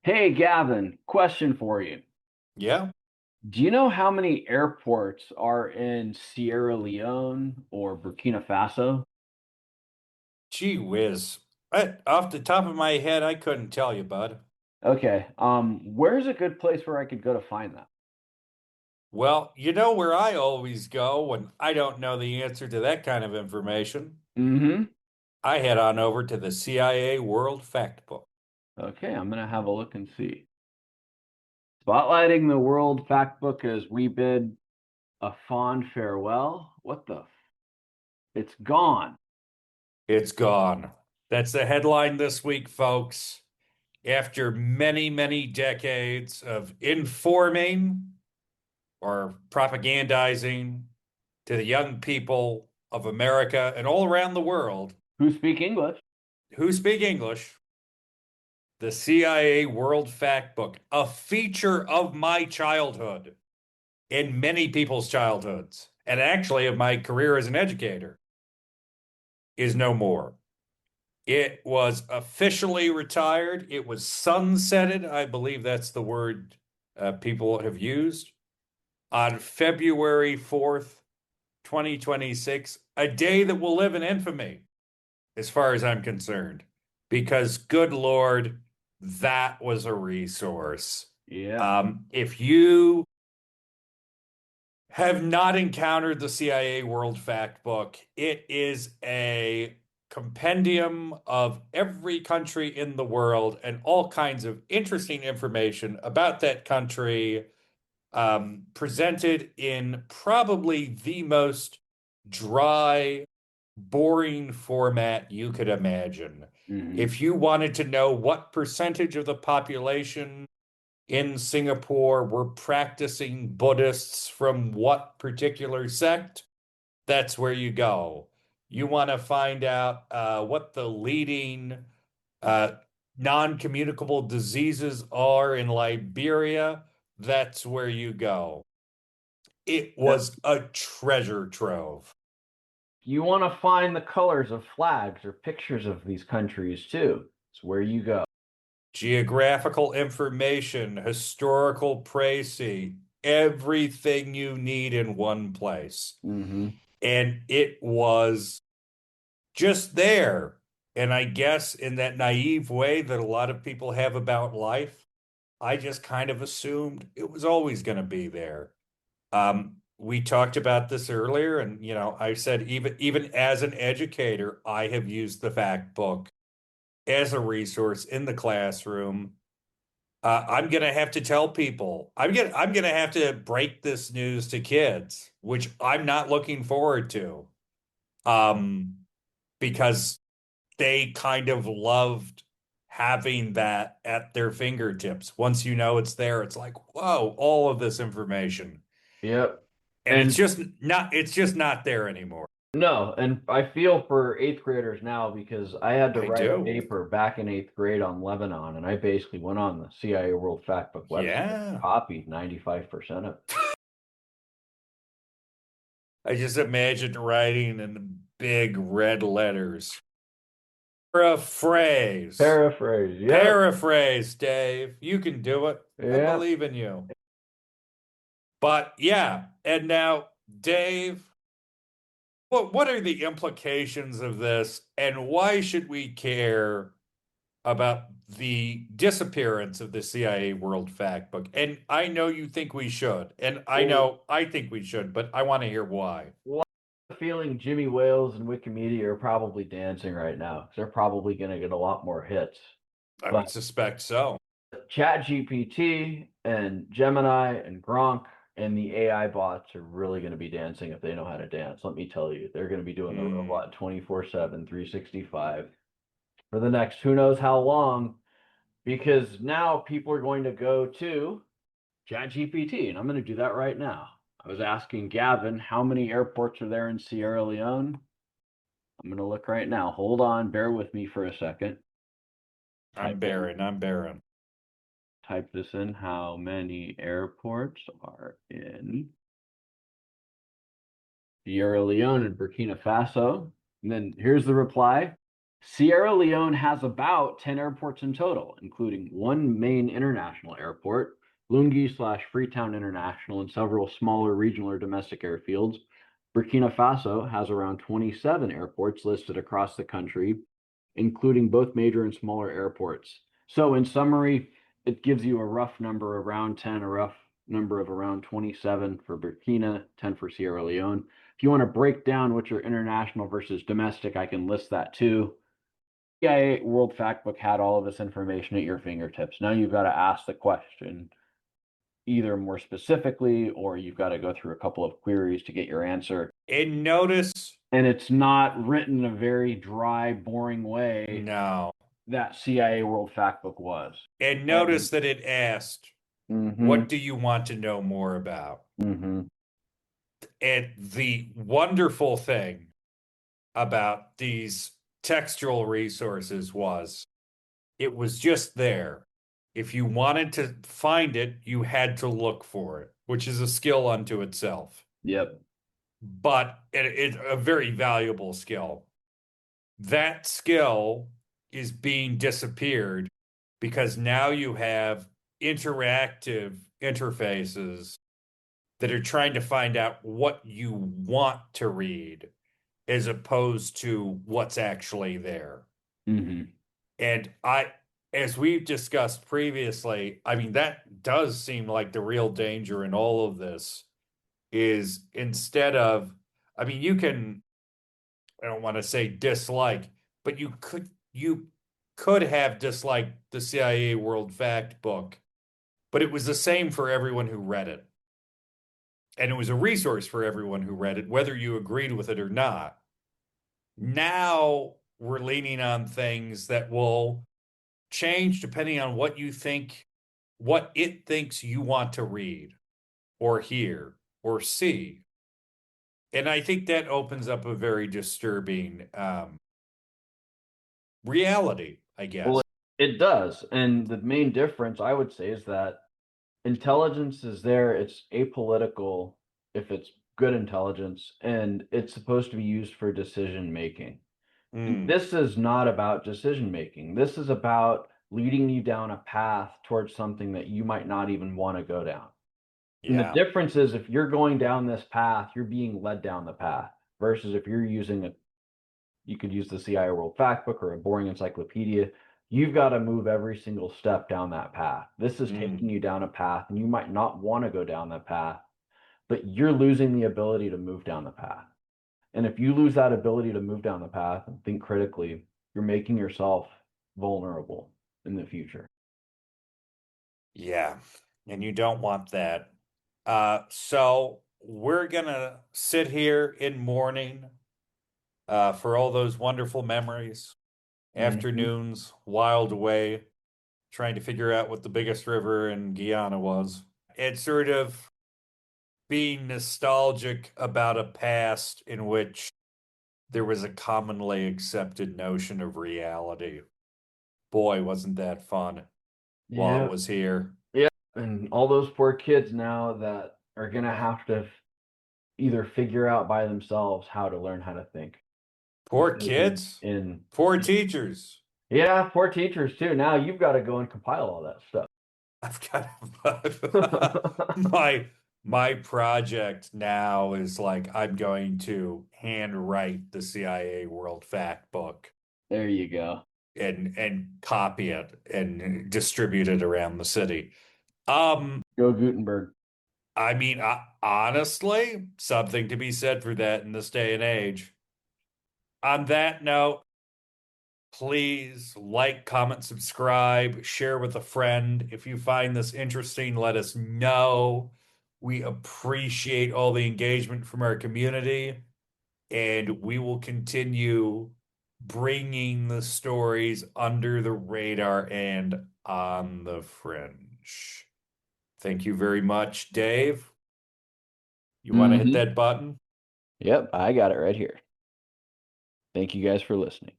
Hey Gavin, question for you. Yeah. Do you know how many airports are in Sierra Leone or Burkina Faso? Gee whiz. Off the top of my head, I couldn't tell you, bud. Okay, where's a good place where I could go to find that? Well, you know where I always go when I don't know the answer to that kind of information? Mm-hmm. I head on over to the CIA World Factbook. Okay, I'm gonna have a look and see. Spotlighting the World Factbook as we bid a fond farewell. What the? It's gone. It's gone. That's the headline this week, folks. After many, many decades of informing or propagandizing to the young people of America and all around the world Who speak English? who speak English, the CIA World Factbook, a feature of my childhood and many people's childhoods, and actually of my career as an educator, is no more. It was officially retired. It was sunsetted. I believe that's the word people have used on February 4th, 2026, a day that will live in infamy, as far as I'm concerned, because good Lord, that was a resource. Yeah. If you have not encountered the CIA World Factbook, it is a compendium of every country in the world and all kinds of interesting information about that country, presented in probably the most dry, boring format you could imagine. Mm-hmm. If you wanted to know what percentage of the population in Singapore were practicing Buddhists from what particular sect, that's where you go. You want to find out what the leading uh, non-communicable diseases are in Liberia, that's where you go. It Yep. was a treasure trove. You want to find the colors of flags or pictures of these countries too. It's where you go. Geographical information, historical précis, everything you need in one place. Mm-hmm. And it was just there. And I guess in that naive way that a lot of people have about life, I just kind of assumed it was always going to be there. We talked about this earlier, and I said even as an educator, I have used the fact book as a resource in the classroom. I'm gonna have to tell people. I'm gonna have to break this news to kids, which I'm not looking forward to. Um, because they kind of loved having that at their fingertips. Once you know it's there, it's like, whoa, all of this information. Yep. And And it's just not there anymore. no, and I feel for eighth graders now because I had to I write a do. paper back in eighth grade on Lebanon, and I basically went on the CIA World Factbook website and Yeah. copied 95% of it. I just imagined writing in big red letters. Paraphrase. Paraphrase. Yep. Paraphrase, Dave. You can do it. I Yep. believe in you. But yeah, and now, Dave, what are the implications of this, and why should we care about the disappearance of the CIA World Factbook? And I know you think we should, and I Well, know I think we should, but I want to hear why. well, I have a feeling Jimmy Wales and Wikimedia are probably dancing right now because they're probably going to get a lot more hits. I But would suspect so. ChatGPT and Gemini and Gronk and the AI bots are really going to be dancing if they know how to dance. Let me tell you, they're going to be doing the Hmm. robot 24/7, 365 for the next who knows how long because now people are going to go to ChatGPT, and I'm going to do that right now. I was asking Gavin how many airports are there in Sierra Leone. I'm going to look right now. Hold on, bear with me for a second. I'm Type in barren. I'm barren. type this in. How many airports are in Sierra Leone and Burkina Faso? And then here's the reply. Sierra Leone has about 10 airports in total, including one main international airport, Lungi/Freetown International, and several smaller regional or domestic airfields. Burkina Faso has around 27 airports listed across the country, including both major and smaller airports. So, in summary, it gives you a rough number around 10, a rough number of around 27 for Burkina, 10 for Sierra Leone. If you want to break down what your international versus domestic, I can list that too. CIA World Factbook had all of this information at your fingertips. Now you've got to ask the question either more specifically, or you've got to go through a couple of queries to get your answer. And notice, And it's not written in a very dry, boring way no. that CIA World Factbook was. And notice that it asked, what do you want to know more about? And the wonderful thing about these textual resources was it was just there. If you wanted to find it, you had to look for it, which is a skill unto itself. Yep. But it's a very valuable skill. That skill is being disappeared because now you have interactive interfaces that are trying to find out what you want to read as opposed to what's actually there. And as we've discussed previously, I mean, that does seem like the real danger in all of this is instead of, I mean, you can, I don't want to say dislike, but you could have disliked the CIA World Factbook, but it was the same for everyone who read it. And it was a resource for everyone who read it, whether you agreed with it or not. Now we're leaning on things that will change depending on what you think, what it thinks you want to read or hear or see. And I think that opens up a very disturbing reality, I guess. Well, it does. And the main difference, I would say, is that intelligence is there. It's apolitical if it's good intelligence, and it's supposed to be used for decision making. This is not about decision making. This is about leading you down a path towards something that you might not even want to go down. And the difference is if you're going down this path, you're being led down the path versus if you're using you could use the CIA World Factbook or a boring encyclopedia. You've got to move every single step down that path. This is taking you down a path, and you might not want to go down that path, but you're losing the ability to move down the path. And if you lose that ability to move down the path and think critically, you're making yourself vulnerable in the future. Yeah, and you don't want that. So we're going to sit here in mourning for all those wonderful memories, afternoons, wild away, trying to figure out what the biggest river in Guyana was. It's sort of being nostalgic about a past in which there was a commonly accepted notion of reality. Boy, wasn't that fun while it was here. Yeah. And all those poor kids now that are going to have to either figure out by themselves how to learn how to think. Poor kids. Poor teachers. Yeah, poor teachers too. Now you've got to go and compile all that stuff. I've got my project now is like I'm going to handwrite the CIA World Factbook. There you go. And copy it and distribute it around the city. Go Gutenberg. I mean, honestly, something to be said for that in this day and age. On that note, please like, comment, subscribe, share with a friend. If you find this interesting, let us know. We appreciate all the engagement from our community, and we will continue bringing the stories under the radar and on the fringe. Thank you very much, Dave. You want to hit that button? Yep, I got it right here. Thank you guys for listening.